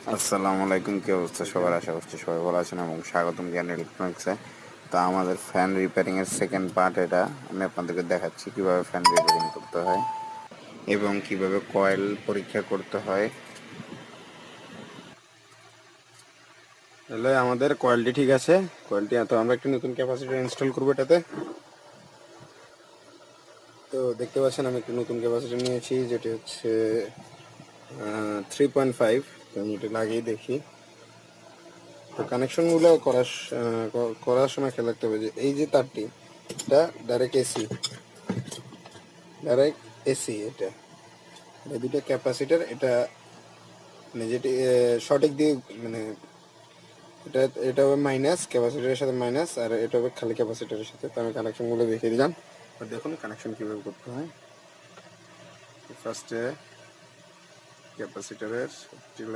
আসসালামু আলাইকুম, কি অবস্থা সবার? আশা করছি সবাই ভালো আছেন এবং স্বাগতম জ্ঞান ইলেকট্রনিক্সে। তো আমাদের ফ্যান রিপেয়ারিংয়ের সেকেন্ড পার্ট এটা। আমি আপনাদেরকে দেখাচ্ছি কীভাবে ফ্যান রিপেয়ারিং করতে হয় এবং কিভাবে কয়েল পরীক্ষা করতে হয়। তাহলে আমাদের কয়েলটি ঠিক আছে, কয়েলটি তো আমরা একটি নতুন ক্যাপাসিটর ইনস্টল করবো এটাতে। তো দেখতে পাচ্ছেন আমি একটি নতুন ক্যাপাসিটর নিয়েছি, যেটি হচ্ছে 3.5। তো আমি এটা লাগিয়ে দেখি। তো কানেকশনগুলো করার সময় খেয়াল রাখতে হবে যে এই যে তারটি, এটা ডাইরেক্ট এসি এটা দুটো ক্যাপাসিটার। এটা মানে যেটি সঠিক দিয়ে মানে এটা এটা হবে মাইনাস, ক্যাপাসিটারের সাথে মাইনাস, আর এটা হবে খালি ক্যাপাসিটারের সাথে। তো আমি কানেকশনগুলো দেখিয়ে দিলাম। আর দেখুন কানেকশন কীভাবে করতে হয়। ফার্স্টে ক্যাপাসিটারের